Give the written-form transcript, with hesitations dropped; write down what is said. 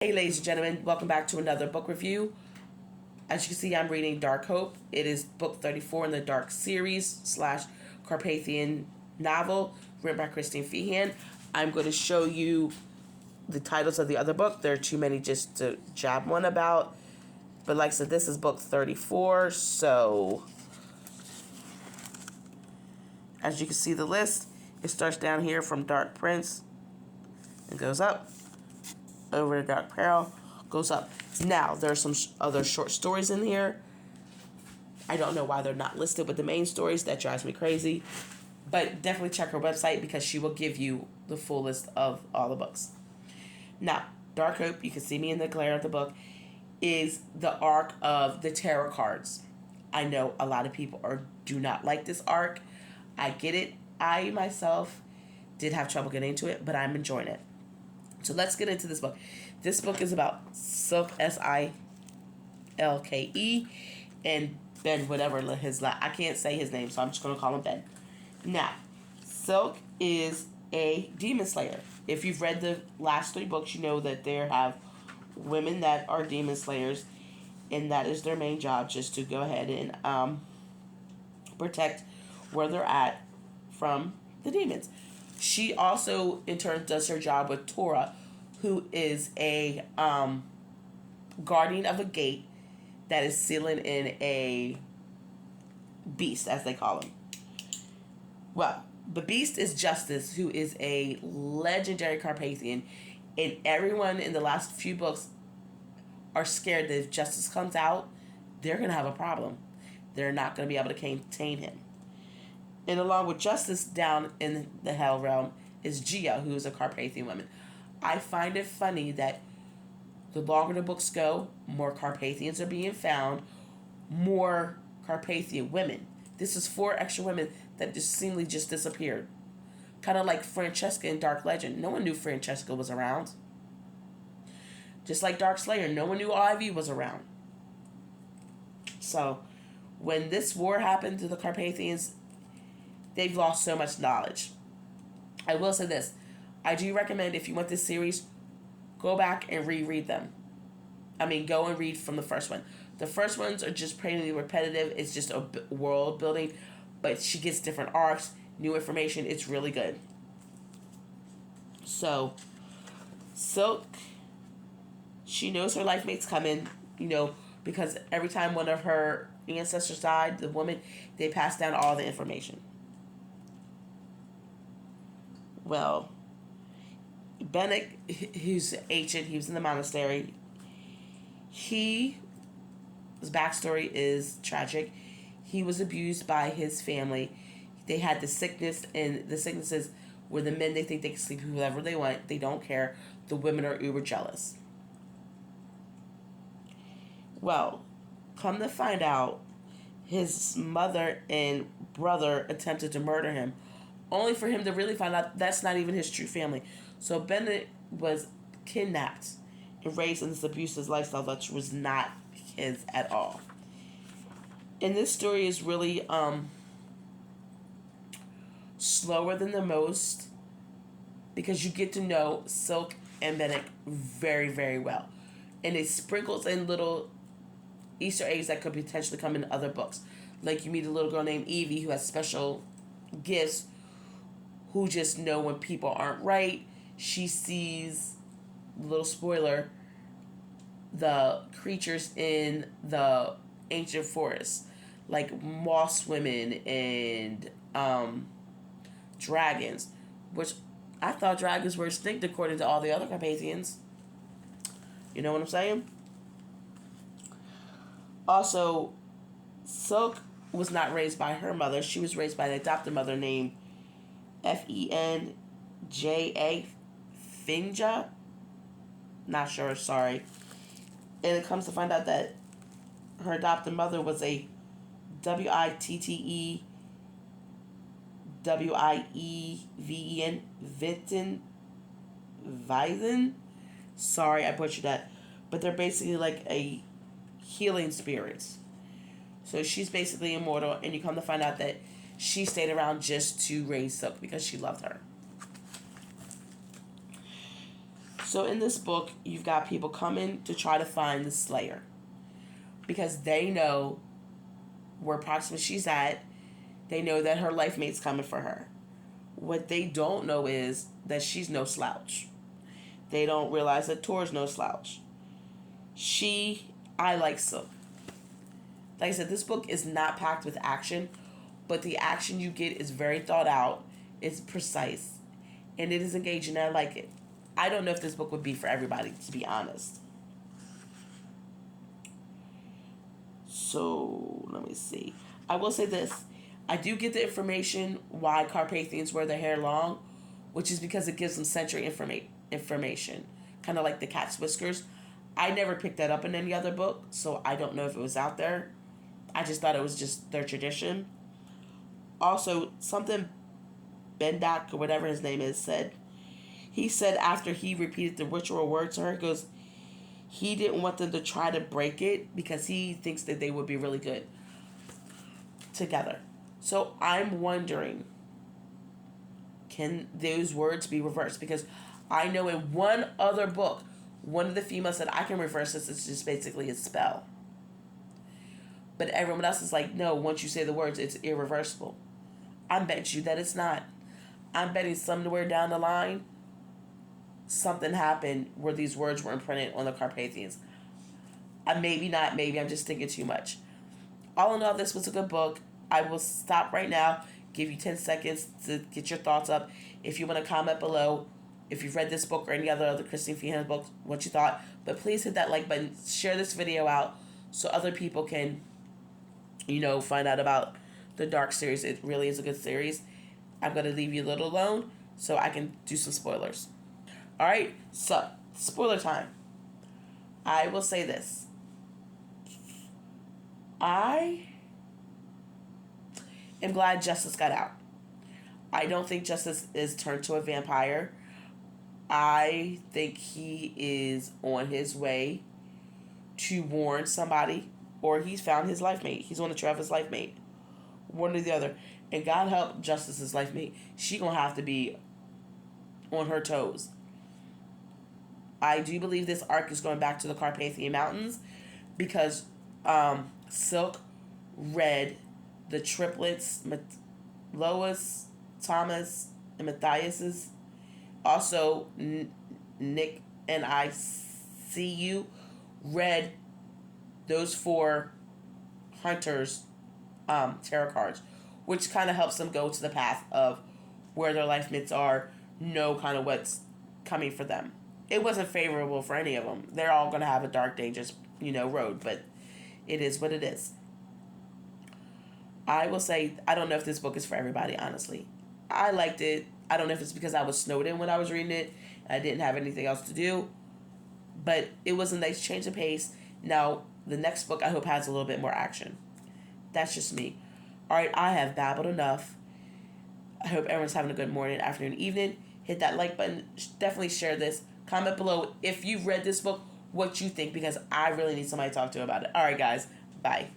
Hey, ladies and gentlemen, welcome back to another book review. As you can see, I'm reading Dark Hope. It is book 34 in the Dark series slash Carpathian novel written by Christine Feehan. I'm going to show you the titles of the other book. There are too many just to jab one about. But like I said, this is book 34. So, as you can see the list, it starts down here from Dark Prince and goes up over to Dark Peril, goes up. Now, there are some other short stories in here. I don't know why they're not listed with the main stories. That drives me crazy. But definitely check her website because she will give you the full list of all the books. Now, Dark Hope, you can see me in the glare of the book, is the arc of the tarot cards. I know a lot of people do not like this arc. I get it. I myself did have trouble getting into it, but I'm enjoying it. So let's get into this book. This book is about Silke, Silke, and Ben, whatever I can't say his name, so I'm just going to call him Ben. Now, Silke is a demon slayer. If you've read the last 3 books, you know that there have women that are demon slayers, and that is their main job, just to go ahead and protect where they're at from the demons. She also, in turn, does her job with Tora, who is a guardian of a gate that is sealing in a beast, as they call him. Well, the beast is Justice, who is a legendary Carpathian, and everyone in the last few books are scared that if Justice comes out, they're going to have a problem. They're not going to be able to contain him. And along with Justice down in the Hell Realm is Gia, who is a Carpathian woman. I find it funny that the longer the books go, more Carpathians are being found, more Carpathian women. This is 4 extra women that just seemingly just disappeared. Kind of like Francesca in Dark Legend. No one knew Francesca was around. Just like Dark Slayer, no one knew Ivy was around. So, when this war happened to the Carpathians, they've lost so much knowledge. I will say this. I do recommend, if you want this series, go back and reread them. Go and read from the first one. The first ones are just pretty repetitive. It's just a world building. But she gets different arcs, new information. It's really good. So, Silke, she knows her life mate's coming, because every time one of her ancestors died, the woman, they passed down all the information. Well, Bennick, who's ancient, he was in the monastery. His backstory is tragic. He was abused by his family. They had the sickness, and the sicknesses where the men, they think they can sleep with whoever they want. They don't care. The women are uber jealous. Well, come to find out, his mother and brother attempted to murder him, only for him to really find out that's not even his true family. So Bennett was kidnapped and raised in this abusive lifestyle that was not his at all. And this story is really slower than the most, because you get to know Silke and Bennett very, very well. And it sprinkles in little Easter eggs that could potentially come in other books. Like you meet a little girl named Evie who has special gifts, who just know when people aren't right. She sees, little spoiler, the creatures in the ancient forest, like moss women and dragons, which I thought dragons were extinct according to all the other Carpathians. You know what I'm saying? Also, Silke was not raised by her mother. She was raised by an adopted mother named Fenja. Finja? Not sure, sorry. And it comes to find out that her adopted mother was a Wittenweisen. Weisen? Sorry, I butchered that. But they're basically like a healing spirits. So she's basically immortal, and you come to find out that she stayed around just to raise Silke because she loved her. So in this book, you've got people coming to try to find the Slayer because they know where approximately she's at. They know that her life mate's coming for her. What they don't know is that she's no slouch. They don't realize that Tor's no slouch. I like Silk. Like I said, this book is not packed with action, but the action you get is very thought out, it's precise, and it is engaging. I like it. I don't know if this book would be for everybody, to be honest. So, let me see. I will say this. I do get the information why Carpathians wear their hair long, which is because it gives them sensory information. Kind of like the cat's whiskers. I never picked that up in any other book, so I don't know if it was out there. I just thought it was just their tradition. Also, something Bendak, or whatever his name is, said. He said after he repeated the ritual word to her, he goes, he didn't want them to try to break it because he thinks that they would be really good together. So I'm wondering, can those words be reversed? Because I know in one other book, one of the females said, I can reverse this. It's just basically a spell. But everyone else is like, no, once you say the words, it's irreversible. I bet you that it's not. I'm betting somewhere down the line, something happened where these words were imprinted on the Carpathians. Maybe not, maybe I'm just thinking too much. All in all, this was a good book. I will stop right now, give you 10 seconds to get your thoughts up. If you want to comment below, if you've read this book or any other Christine Feehan books, what you thought. But please hit that like button, share this video out so other people can, find out about the Dark series. It really is a good series. I'm going to leave you a little alone so I can do some spoilers. Alright, so, spoiler time. I will say this. I am glad Justice got out. I don't think Justice is turned to a vampire. I think he is on his way to warn somebody, or he's found his life mate. He's on the trail of his life mate. One or the other. And God help Justice's life mate. She gonna have to be on her toes. I do believe this arc is going back to the Carpathian Mountains because Silk read the triplets, Lois, Thomas, and Matthias's. Also, Nick and I See You read those 4 hunters' tarot cards, which kind of helps them go to the path of where their life mates are, know kind of what's coming for them. It wasn't favorable for any of them. They're all going to have a dark, dangerous, road, but it is what it is. I will say, I don't know if this book is for everybody, honestly. I liked it. I don't know if it's because I was snowed in when I was reading it and I didn't have anything else to do, but it was a nice change of pace. Now, the next book I hope has a little bit more action. That's just me. Alright, I have babbled enough. I hope everyone's having a good morning, afternoon, evening. Hit that like button. Definitely share this. Comment below if you've read this book, what you think, because I really need somebody to talk to about it. Alright, guys. Bye.